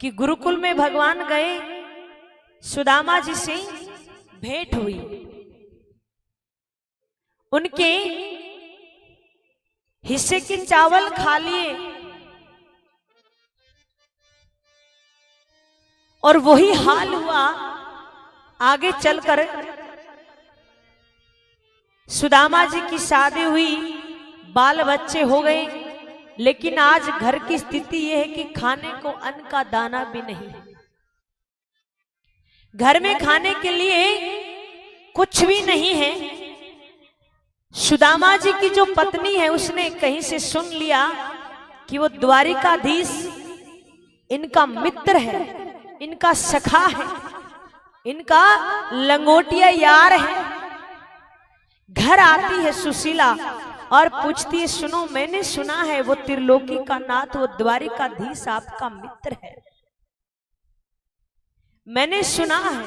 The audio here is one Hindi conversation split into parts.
कि गुरुकुल में भगवान गए, सुदामा जी से भेंट हुई, उनके हिस्से के चावल खा लिए और वही हाल हुआ आगे चलकर। सुदामा जी की शादी हुई, बाल बच्चे हो गए, लेकिन आज घर की स्थिति यह है कि खाने को अन्न का दाना भी नहीं है। घर में खाने के लिए कुछ भी नहीं है। सुदामा जी की जो पत्नी है उसने कहीं से सुन लिया कि वो द्वारिकाधीश इनका मित्र है, इनका सखा है, इनका लंगोटिया यार है। घर आती है सुशीला और पूछती है, सुनो मैंने सुना है वो त्रिलोकी का नाथ, वो द्वारिकाधीश आपका मित्र है, मैंने सुना है।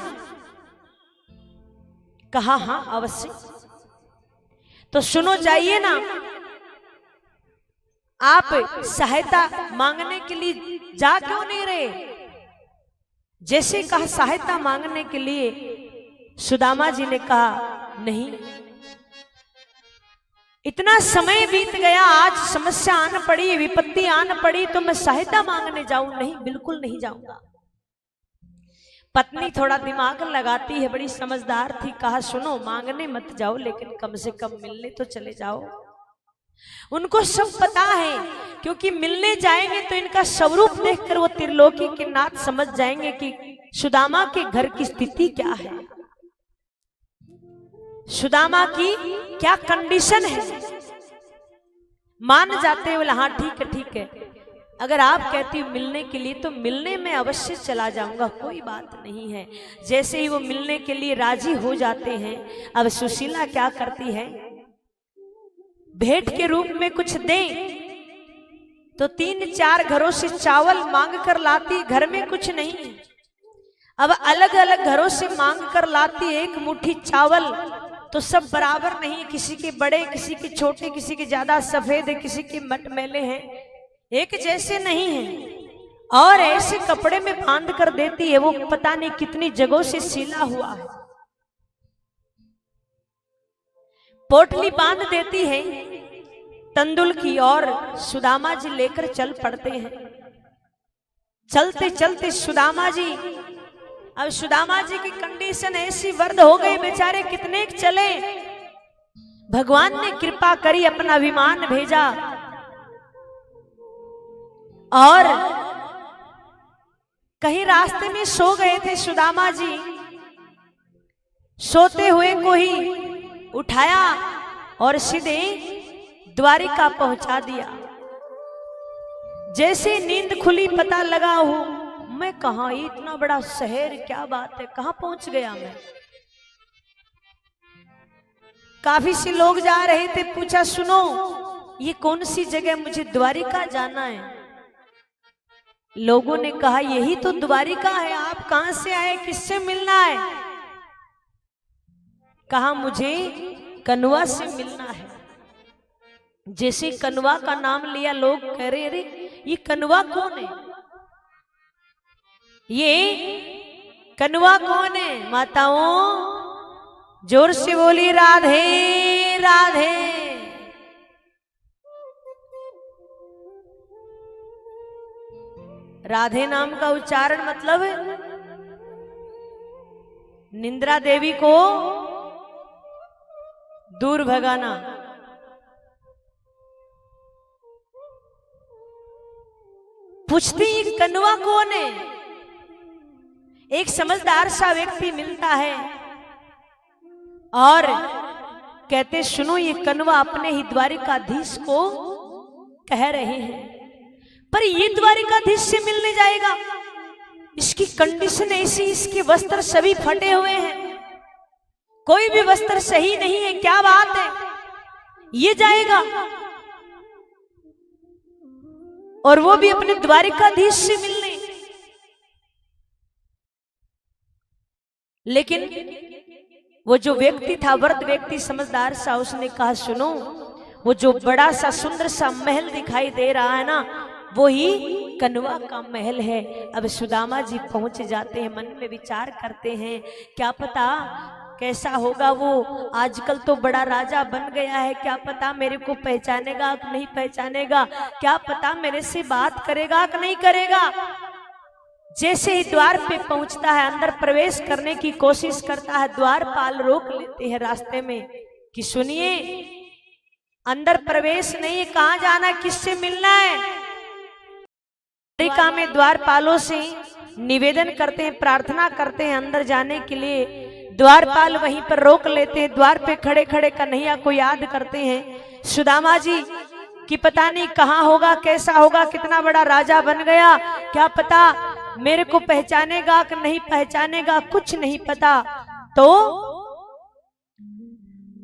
कहा हाँ अवश्य। तो सुनो जाइए ना, आप सहायता मांगने के लिए जा क्यों नहीं रहे? जैसे कहा सहायता मांगने के लिए, सुदामा जी ने कहा नहीं, इतना समय बीत गया, आज समस्या आन पड़ी, विपत्ति आन पड़ी, तो मैं सहायता मांगने जाऊं? नहीं, बिल्कुल नहीं जाऊंगा। पत्नी थोड़ा दिमाग लगाती है, बड़ी समझदार थी, कहा सुनो मांगने मत जाओ, लेकिन कम से कम मिलने तो चले जाओ। उनको सब पता है, क्योंकि मिलने जाएंगे तो इनका स्वरूप देखकर वो त्रिलोकी के नाथ समझ जाएंगे कि सुदामा के घर की स्थिति क्या है, सुदामा की क्या कंडीशन है। मान जाते हैं, बोला हाँ ठीक है, अगर आप कहती हो मिलने के लिए तो मिलने में अवश्य चला जाऊंगा, कोई बात नहीं है। जैसे ही वो मिलने के लिए राजी हो जाते हैं, अब सुशीला क्या करती है, भेंट के रूप में कुछ दें तो 3-4 घरों से चावल मांग कर लाती, घर में कुछ नहीं। अब अलग अलग घरों से मांग कर लाती एक मुट्ठी चावल, तो सब बराबर नहीं, किसी के बड़े, किसी के छोटे, किसी के ज्यादा सफेद है, किसी के मटमैले हैं, एक जैसे नहीं है। और ऐसे कपड़े में बांध कर देती है, वो पता नहीं कितनी जगहों से सिला हुआ है, पोटली बांध देती है तंदुल की, और सुदामा जी लेकर चल पड़ते हैं। चलते चलते सुदामा जी, अब सुदामा जी की कंडीशन ऐसी वर्द हो गई, बेचारे कितने चले, भगवान ने कृपा करी, अपना विमान भेजा और कहीं रास्ते में सो गए थे सुदामा जी। सोते हुए को ही उठाया और सीधे द्वारिका पहुंचा दिया। जैसे नींद खुली पता लगा हूं मैं कहा, इतना बड़ा शहर, क्या बात है, कहां पहुंच गया मैं। काफी से लोग जा रहे थे, पूछा सुनो ये कौन सी जगह, मुझे द्वारिका जाना है। लोगों ने कहा यही तो द्वारिका है, आप कहां से आए, किससे मिलना है। कहा मुझे कनुआ से मिलना है। जैसे कनुआ का नाम लिया, लोग कह रहे अरे ये कनुआ कौन है, ये कनुआ कौन है। माताओं जोर से बोली राधे राधे। राधे नाम का उच्चारण मतलब निंद्रा देवी को दूर भगाना। पूछती कनुआ कौन है। एक समझदार सा व्यक्ति मिलता है और कहते सुनो ये कनुआ अपने ही द्वारिकाधीश को कह रहे हैं, पर ये द्वारिकाधीश से मिलने जाएगा, इसकी कंडीशन ऐसी, इसके वस्त्र सभी फटे हुए हैं, कोई भी वस्त्र सही नहीं है, क्या बात है, ये जाएगा। और वो भी अपने द्वारिकाधीश से मिलने। लेकिन वो जो व्यक्ति था, वृद्ध व्यक्ति समझदार सा, उसने कहा सुनो वो जो बड़ा सा सुंदर सा महल दिखाई दे रहा है ना, वो ही कनवा का महल है। अब सुदामा जी पहुंच जाते हैं, मन में विचार करते हैं क्या पता कैसा होगा वो, आजकल तो बड़ा राजा बन गया है, क्या पता मेरे को पहचानेगा कि नहीं पहचानेगा, क्या पता मेरे से बात करेगा कि नहीं करेगा। जैसे ही द्वार पे पहुंचता है, अंदर प्रवेश करने की कोशिश करता है, द्वारपाल रोक लेते हैं रास्ते में कि सुनिए अंदर प्रवेश नहीं है, कहां जाना, किससे मिलना है। अमेरिका में द्वारपालों से निवेदन करते हैं, प्रार्थना करते हैं अंदर जाने के लिए। द्वारपाल वहीं पर रोक लेते हैं, द्वार पे खड़े खड़े कन्हैया को याद करते हैं। सुदामा जी कि पता नहीं कहाँ होगा, कैसा होगा, कितना बड़ा राजा बन गया, क्या पता मेरे को पहचानेगा कि नहीं पहचानेगा, कुछ नहीं पता। तो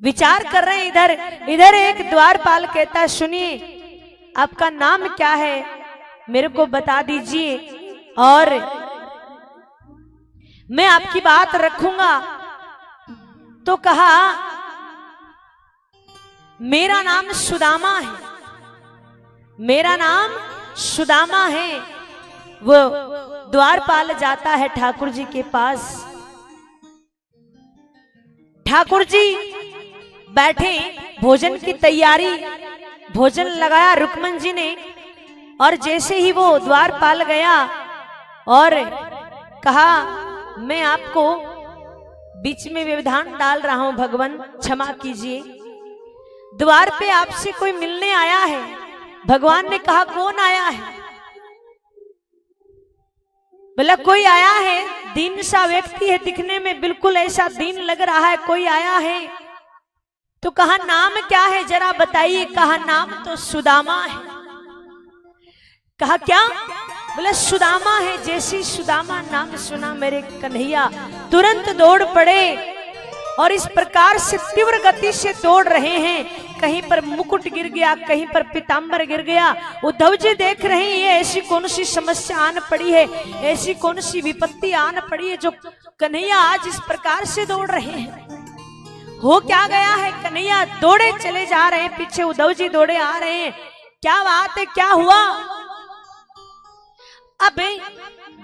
विचार कर रहे हैं। इधर एक द्वारपाल कहता है सुनिए आपका नाम क्या है, मेरे को बता दीजिए और मैं आपकी बात रखूंगा। तो कहा मेरा नाम सुदामा है, मेरा नाम सुदामा है। वो द्वारपाल जाता है ठाकुर जी के पास। ठाकुर जी बैठे, भोजन की तैयारी, भोजन लगाया रुक्मन जी ने। और जैसे ही वो द्वारपाल गया और कहा मैं आपको बीच में व्यवधान डाल रहा हूं, भगवान क्षमा कीजिए, द्वार पे आपसे कोई मिलने आया है। भगवान ने कहा कौन आया है? बोला कोई आया है, दीन सा व्यक्ति है, दिखने में बिल्कुल ऐसा दीन लग रहा है, कोई आया है। तो कहा नाम क्या है जरा बताइए। कहा नाम तो सुदामा है। कहा क्या? बोला सुदामा है। जैसी सुदामा नाम सुना मेरे कन्हैया तुरंत दौड़ पड़े और इस प्रकार से तीव्र गति से दौड़ रहे हैं। कहीं पर मुकुट गिर गया, कहीं पर पीतांबर गिर गया। उद्धव जी देख रहे हैं ये ऐसी कौन सी समस्या आन पड़ी है, ऐसी कौन सी विपत्ति आन पड़ी है जो कन्हैया आज इस प्रकार से दौड़ रहे हैं। हो क्या गया है? कन्हैया दौड़े चले जा रहे हैं, पीछे उद्धव जी दौड़े आ रहे हैं। क्या बात है, क्या हुआ? अब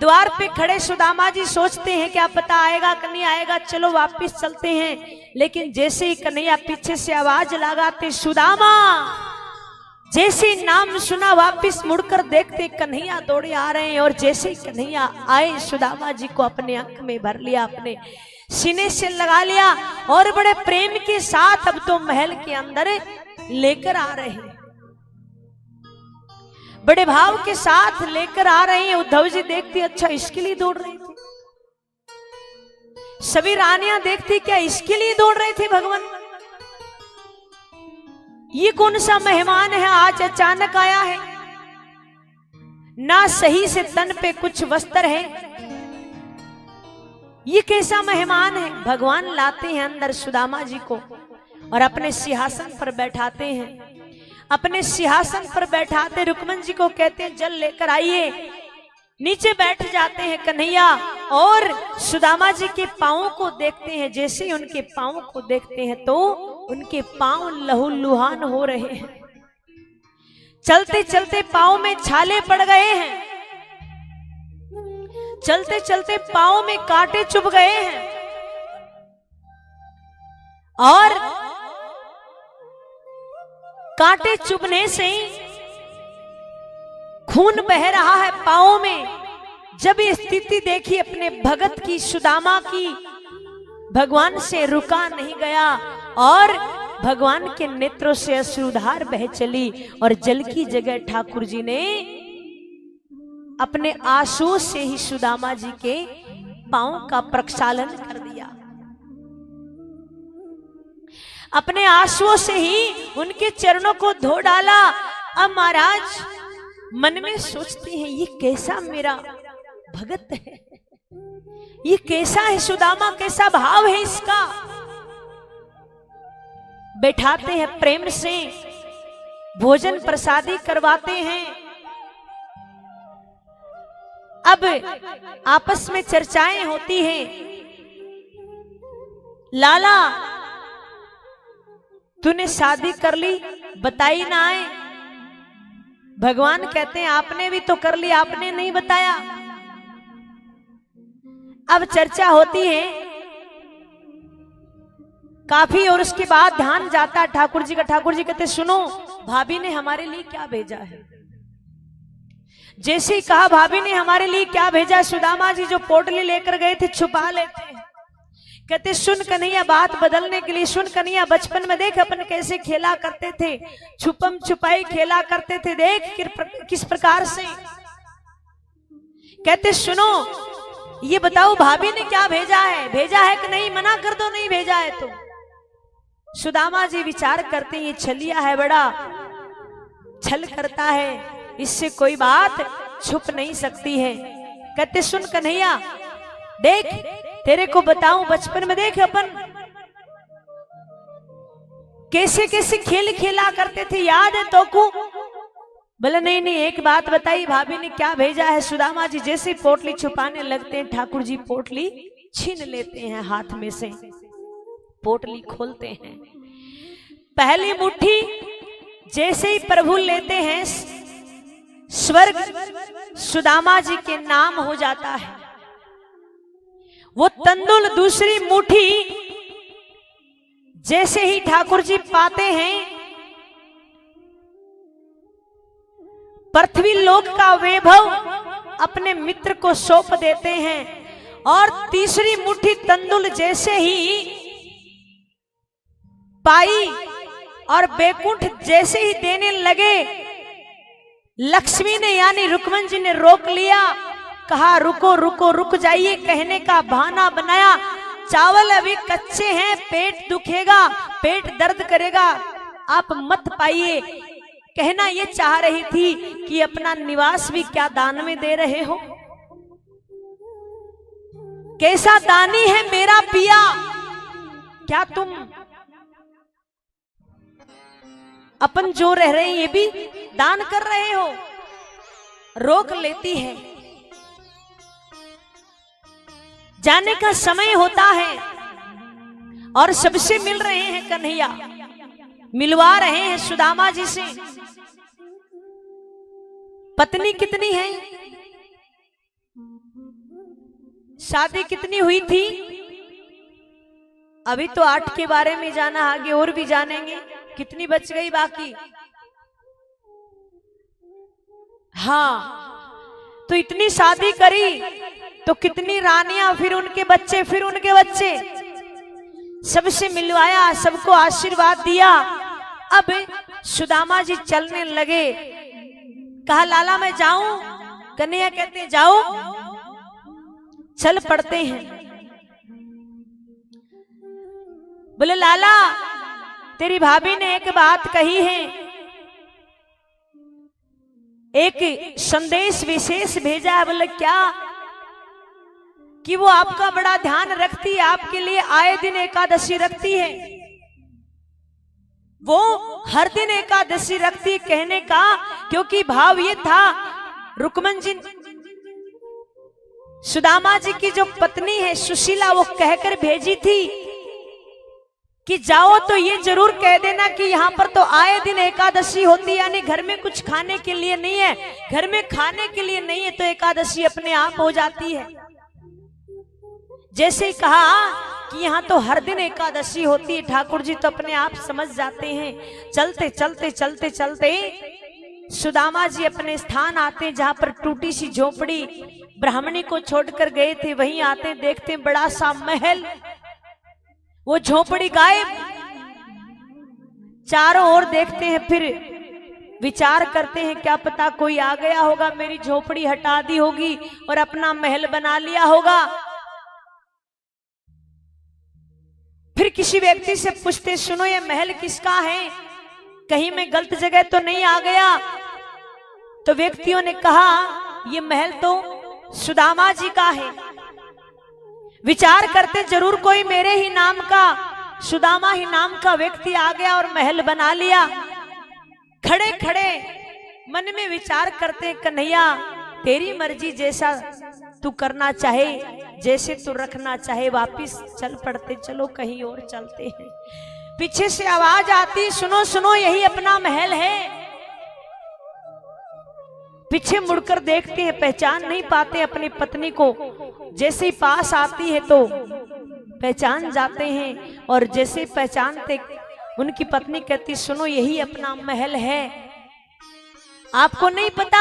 द्वार पे खड़े सुदामा जी सोचते हैं क्या पता आएगा कि नहीं आएगा, चलो वापस चलते हैं। लेकिन जैसे ही कन्हैया पीछे से आवाज लगाते सुदामा, जैसे नाम सुना वापस मुड़कर देखते कन्हैया दौड़े आ रहे हैं। और जैसे ही कन्हैया आए सुदामा जी को अपने अंक में भर लिया, अपने सीने से लगा लिया और बड़े प्रेम के साथ अब तो महल के अंदर लेकर आ रहे हैं, बड़े भाव के साथ लेकर आ रहे हैं। उद्धव जी देखती अच्छा इसके लिए दौड़ रहे थे, सभी रानियां देखती क्या इसके लिए दौड़ रहे थे भगवान, ये कौन सा मेहमान है आज अचानक आया है, ना सही से तन पे कुछ वस्त्र है, ये कैसा मेहमान है। भगवान लाते हैं अंदर सुदामा जी को और अपने सिंहासन पर बैठाते हैं। अपने सिंहासन पर बैठाते रुक्मन जी को कहते हैं जल लेकर आइए। नीचे बैठ जाते हैं कन्हैया और सुदामा जी के पांवों को देखते हैं। जैसे ही उनके पांवों को देखते हैं तो उनके पांव लहूलुहान हो रहे हैं, चलते चलते पांव में छाले पड़ गए हैं, चलते चलते पांव में कांटे चुभ गए हैं और कांटे चुभने से खून बह रहा है पांवों में। जब ये स्थिति देखी अपने भगत की, सुदामा की, भगवान से रुका नहीं गया और भगवान के नेत्रों से अश्रुधार बह चली और जल की जगह ठाकुर जी ने अपने आंसुओं से ही सुदामा जी के पांव का प्रक्षालन कर दिया, अपने आंसुओं से ही उनके चरणों को धो डाला। अब महाराज मन में सोचते हैं ये कैसा मेरा भगत है, ये कैसा है सुदामा, कैसा भाव है इसका। बैठाते हैं प्रेम से, भोजन प्रसादी करवाते हैं। अब आपस में चर्चाएं होती हैं, लाला तूने शादी कर ली, बताई ना आए, भगवान कहते हैं आपने भी तो कर लिया, आपने नहीं बताया। अब चर्चा होती है काफी और उसके बाद ध्यान जाता है ठाकुर जी का। ठाकुर जी कहते सुनो भाभी ने हमारे लिए क्या भेजा है। जैसे ही कहा भाभी ने हमारे लिए क्या भेजा, सुदामा जी जो पोटली लेकर गए थे छुपा लेते हैं। कहते सुन कन्हैया बात बदलने के लिए, सुन कन्हैया बचपन में देख अपन कैसे खेला करते थे, छुपम छुपाई खेला करते थे, देख किस प्रकार से। कहते सुनो ये बताओ भाभी ने क्या भेजा है, भेजा है कि नहीं, मना कर दो नहीं भेजा है तो। सुदामा जी विचार करते हैं ये छलिया है, बड़ा छल करता है, इससे कोई बात छुप नहीं सकती है। कहते सुन कन्हैया देख तेरे को बताऊं, बचपन में देख अपन कैसे कैसे खेल खेला करते थे, याद है तो को? बोले नहीं नहीं एक बात बताई भाभी ने क्या भेजा है। सुदामा जी जैसे पोटली छुपाने लगते हैं ठाकुर जी पोटली छीन लेते हैं हाथ में से, पोटली खोलते हैं। पहली मुट्ठी जैसे ही प्रभु लेते हैं स्वर्ग सुदामा जी के नाम हो जाता है। वो तंदुल दूसरी मुट्ठी जैसे ही ठाकुर जी पाते हैं पृथ्वी लोक का वैभव अपने मित्र को सौंप देते हैं। और तीसरी मुट्ठी तंदुल जैसे ही पाई और बैकुंठ जैसे ही देने लगे, लक्ष्मी ने यानी रुक्मन जी ने रोक लिया, कहा रुको रुको रुक जाइए, कहने का बहाना बनाया चावल अभी कच्चे हैं, पेट दुखेगा, पेट दर्द करेगा, आप मत पाइए। कहना ये चाह रही थी कि अपना निवास भी क्या दान में दे रहे हो, कैसा दानी है मेरा पिया, क्या तुम अपन जो रह रहे हैं ये भी दान कर रहे हो। रोक लेती है। जाने का समय होता है और सबसे मिल रहे हैं कन्हैया, मिलवा रहे हैं सुदामा जी से। पत्नी कितनी है, शादी कितनी हुई थी, अभी तो 8 के बारे में जाना, आगे और भी जानेंगे, कितनी बच गई बाकी। हाँ तो इतनी शादी करी तो कितनी रानियां, फिर उनके बच्चे, फिर उनके बच्चे, सबसे मिलवाया, सबको आशीर्वाद दिया। अब सुदामा जी चलने लगे। कहा लाला मैं जाऊं, कन्हैया कहते हैं जाओ, चल पड़ते हैं। बोले लाला तेरी भाभी ने एक बात कही है, एक संदेश विशेष भेजा है। बोले क्या? कि वो आपका बड़ा ध्यान रखती है, आपके लिए आए दिन एकादशी रखती है, वो हर दिन एकादशी रखती है। कहने का क्योंकि भाव ये था, रुक्मन जी सुदामा जी की जो पत्नी है सुशीला, वो कहकर भेजी थी कि जाओ तो ये जरूर कह देना कि यहाँ पर तो आए दिन एकादशी होती है, यानी घर में कुछ खाने के लिए नहीं है, घर में खाने के लिए नहीं है तो एकादशी अपने आप हो जाती है। जैसे ही कहा कि यहाँ तो हर दिन एकादशी होती है, ठाकुर जी तो अपने आप समझ जाते हैं। चलते चलते चलते चलते सुदामा जी अपने स्थान आते जहां पर टूटी सी झोपड़ी ब्राह्मणी को छोड़कर गए थे, वहीं आते देखते बड़ा सा महल, वो झोपड़ी गायब। चारों ओर देखते हैं, फिर विचार करते हैं क्या पता कोई आ गया होगा, मेरी झोपड़ी हटा दी होगी और अपना महल बना लिया होगा। फिर किसी व्यक्ति से पूछते सुनो ये महल किसका है, कहीं मैं गलत जगह तो नहीं आ गया। तो व्यक्तियों ने कहा ये महल तो सुदामा जी का है। विचार करते जरूर कोई मेरे ही नाम का, सुदामा ही नाम का व्यक्ति आ गया और महल बना लिया। खड़े खड़े मन में विचार करते कन्हैया तेरी मर्जी, जैसा तू करना चाहे, जैसे तू रखना चाहे। वापिस चल पड़ते, चलो कहीं और चलते हैं। पीछे से आवाज आती सुनो सुनो यही अपना महल है। पीछे मुड़कर देखते हैं, पहचान नहीं पाते अपनी पत्नी को। जैसे ही पास आती है तो पहचान जाते हैं, और जैसे पहचानते उनकी पत्नी कहती, सुनो यही अपना महल है, आपको नहीं पता,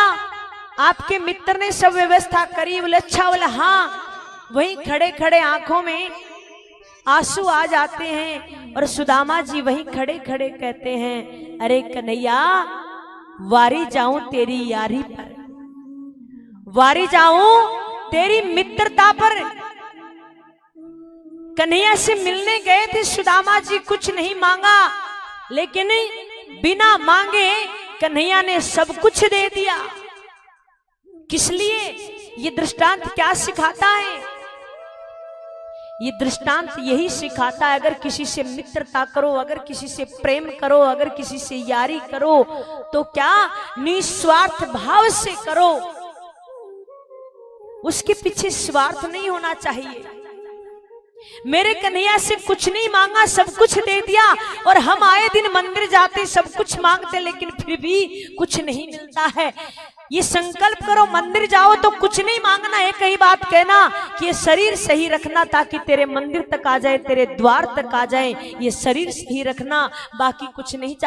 आपके मित्र ने सब व्यवस्था करी। बोले अच्छा। बोले हाँ। वहीं खड़े खड़े आंखों में आंसू आ जाते हैं, और सुदामा जी वहीं खड़े खड़े कहते हैं, अरे कन्हैया वारी जाऊं तेरी यारी पर, वारी जाऊं तेरी मित्रता पर। कन्हैया से मिलने गए थे सुदामा जी, कुछ नहीं मांगा, लेकिन बिना मांगे कन्हैया ने सब कुछ दे दिया। किस लिए? ये दृष्टांत क्या सिखाता है? ये दृष्टांत यही सिखाता है, अगर किसी से मित्रता करो, अगर किसी से प्रेम करो, अगर किसी से यारी करो, तो क्या निस्वार्थ भाव से करो, उसके पीछे स्वार्थ नहीं होना चाहिए। मेरे कन्हैया से कुछ नहीं मांगा, सब कुछ दे दिया, और हम आए दिन मंदिर जाते सब कुछ मांगते, लेकिन फिर भी कुछ नहीं मिलता है। ये संकल्प करो, मंदिर जाओ तो कुछ नहीं मांगना है, कई बात कहना कि ये शरीर सही रखना ताकि तेरे मंदिर तक आ जाए, तेरे द्वार तक आ जाए, ये शरीर सही रखना, बाकी कुछ नहीं चाहिए।